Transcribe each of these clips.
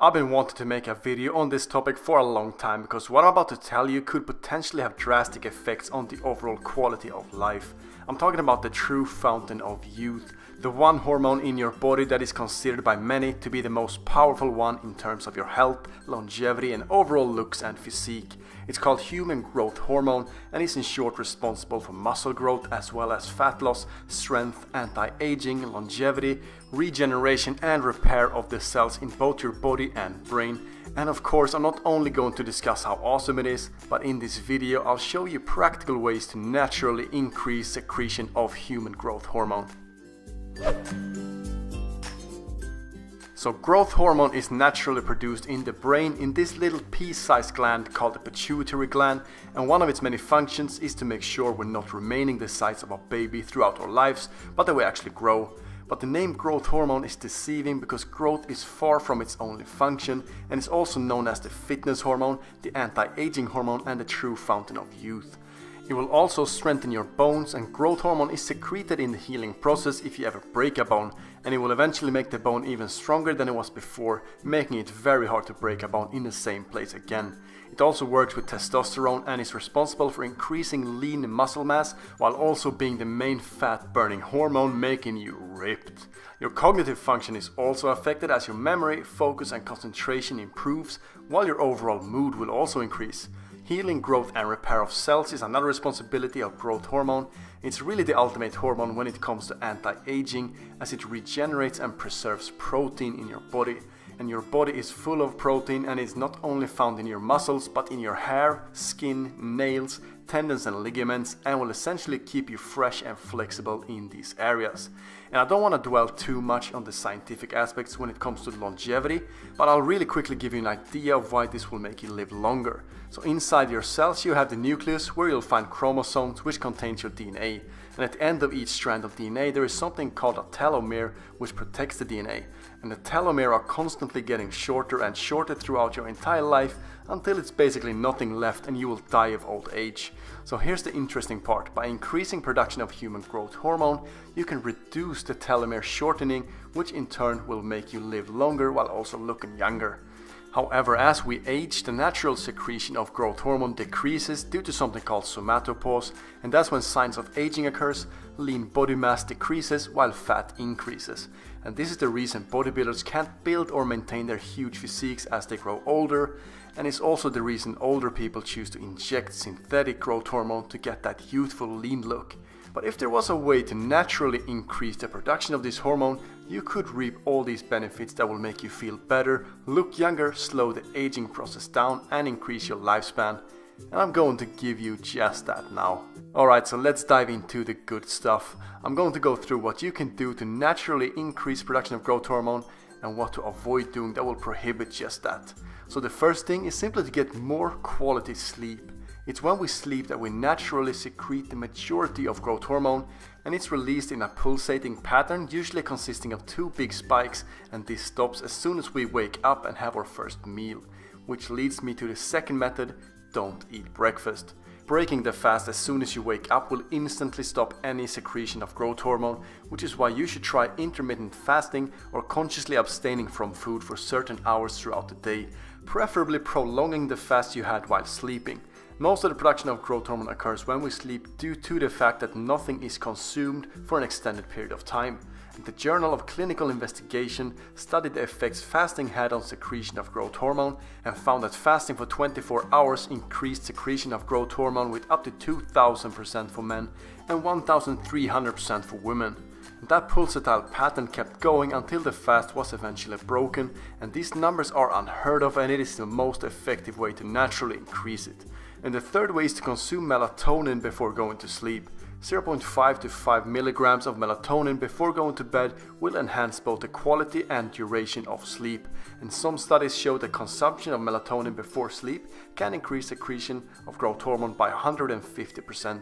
I've been wanting to make a video on this topic for a long time because what I'm about to tell you could potentially have drastic effects on the overall quality of life. I'm talking about the true fountain of youth, the one hormone in your body that is considered by many to be the most powerful one in terms of your health, longevity and overall looks and physique. It's called human growth hormone and is in short responsible for muscle growth as well as fat loss, strength, anti-aging, longevity, regeneration and repair of the cells in both your body and brain. And of course, I'm not only going to discuss how awesome it is, but in this video I'll show you practical ways to naturally increase secretion of human growth hormone. So growth hormone is naturally produced in the brain in this little pea-sized gland called the pituitary gland, and one of its many functions is to make sure we're not remaining the size of a baby throughout our lives, but that we actually grow. But the name growth hormone is deceiving because growth is far from its only function and is also known as the fitness hormone, the anti-aging hormone and the true fountain of youth. It will also strengthen your bones, and growth hormone is secreted in the healing process if you ever break a bone, and it will eventually make the bone even stronger than it was before, making it very hard to break a bone in the same place again. It also works with testosterone and is responsible for increasing lean muscle mass while also being the main fat burning hormone, making you ripped. Your cognitive function is also affected as your memory, focus and concentration improves, while your overall mood will also increase. Healing, growth and repair of cells is another responsibility of growth hormone. It's really the ultimate hormone when it comes to anti-aging, as it regenerates and preserves protein in your body. And your body is full of protein and is not only found in your muscles but in your hair, skin, nails, tendons and ligaments, and will essentially keep you fresh and flexible in these areas. And I don't want to dwell too much on the scientific aspects when it comes to longevity, but I'll really quickly give you an idea of why this will make you live longer. So inside your cells you have the nucleus where you'll find chromosomes which contains your DNA. And at the end of each strand of DNA there is something called a telomere which protects the DNA. And the telomere are constantly getting shorter and shorter throughout your entire life until it's basically nothing left and you will die of old age. So here's the interesting part. By increasing production of human growth hormone, you can reduce the telomere shortening, which in turn will make you live longer while also looking younger. However, as we age, the natural secretion of growth hormone decreases due to something called somatopause, and that's when signs of aging occurs. Lean body mass decreases while fat increases. And this is the reason bodybuilders can't build or maintain their huge physiques as they grow older, and it's also the reason older people choose to inject synthetic growth hormone to get that youthful lean look. But if there was a way to naturally increase the production of this hormone, you could reap all these benefits that will make you feel better, look younger, slow the aging process down and increase your lifespan. And I'm going to give you just that now. Alright, so let's dive into the good stuff. I'm going to go through what you can do to naturally increase production of growth hormone and what to avoid doing that will prohibit just that. So the first thing is simply to get more quality sleep. It's when we sleep that we naturally secrete the majority of growth hormone, and it's released in a pulsating pattern, usually consisting of 2 big spikes, and this stops as soon as we wake up and have our first meal. Which leads me to the second method: don't eat breakfast. Breaking the fast as soon as you wake up will instantly stop any secretion of growth hormone, which is why you should try intermittent fasting or consciously abstaining from food for certain hours throughout the day, preferably prolonging the fast you had while sleeping. Most of the production of growth hormone occurs when we sleep due to the fact that nothing is consumed for an extended period of time. The Journal of Clinical Investigation studied the effects fasting had on secretion of growth hormone and found that fasting for 24 hours increased secretion of growth hormone with up to 2000% for men and 1300% for women. And that pulsatile pattern kept going until the fast was eventually broken, and these numbers are unheard of, and it is the most effective way to naturally increase it. And the third way is to consume melatonin before going to sleep. 0.5 to 5 milligrams of melatonin before going to bed will enhance both the quality and duration of sleep, and some studies show that consumption of melatonin before sleep can increase secretion of growth hormone by 150%.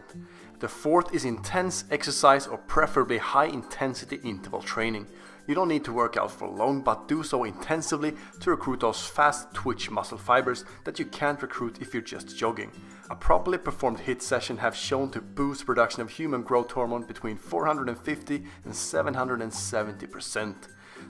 The fourth is intense exercise or preferably high intensity interval training. You don't need to work out for long, but do so intensively to recruit those fast twitch muscle fibers that you can't recruit if you're just jogging. A properly performed HIIT session have shown to boost production of human growth hormone between 450 and 770%.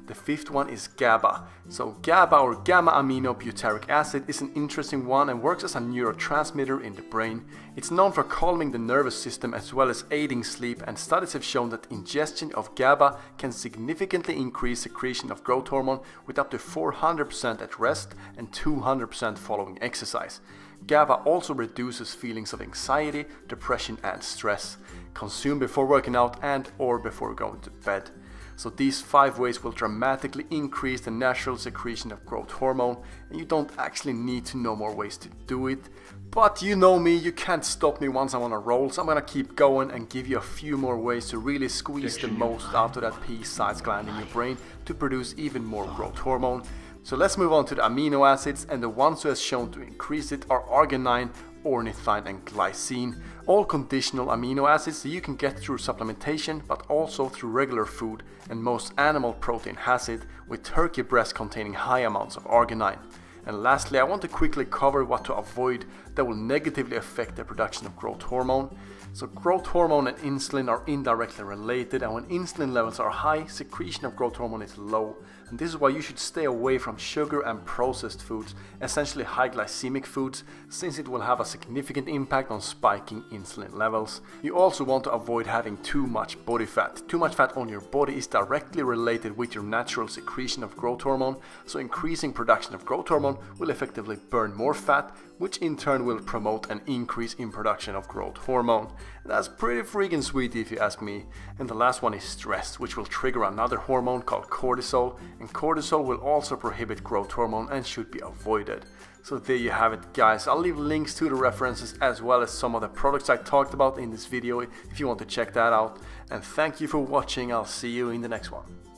The fifth one is GABA. So GABA, or gamma amino butyric acid, is an interesting one and works as a neurotransmitter in the brain. It's known for calming the nervous system as well as aiding sleep, and studies have shown that ingestion of GABA can significantly increase secretion of growth hormone with up to 400% at rest and 200% following exercise. GABA also reduces feelings of anxiety, depression and stress. Consume before working out and or before going to bed. So these 5 ways will dramatically increase the natural secretion of growth hormone, and you don't actually need to know more ways to do it. But you know me, you can't stop me once I'm on a roll, so I'm gonna keep going and give you a few more ways to really squeeze the most out of that pea-sized gland in your brain to produce even more growth hormone. So let's move on to the amino acids, and the ones who has shown to increase it are arginine, ornithine and glycine. All conditional amino acids that you can get through supplementation, but also through regular food, and most animal protein has it, with turkey breast containing high amounts of arginine. And lastly, I want to quickly cover what to avoid that will negatively affect the production of growth hormone. So growth hormone and insulin are indirectly related, and when insulin levels are high, secretion of growth hormone is low. And this is why you should stay away from sugar and processed foods, essentially high glycemic foods, since it will have a significant impact on spiking insulin levels. You also want to avoid having too much body fat. Too much fat on your body is directly related with your natural secretion of growth hormone, so increasing production of growth hormone will effectively burn more fat, which in turn will promote an increase in production of growth hormone. And that's pretty freaking sweet if you ask me. And the last one is stress, which will trigger another hormone called cortisol, and cortisol will also prohibit growth hormone and should be avoided. So there you have it, guys. I'll leave links to the references as well as some of the products I talked about in this video if you want to check that out. And thank you for watching. I'll see you in the next one.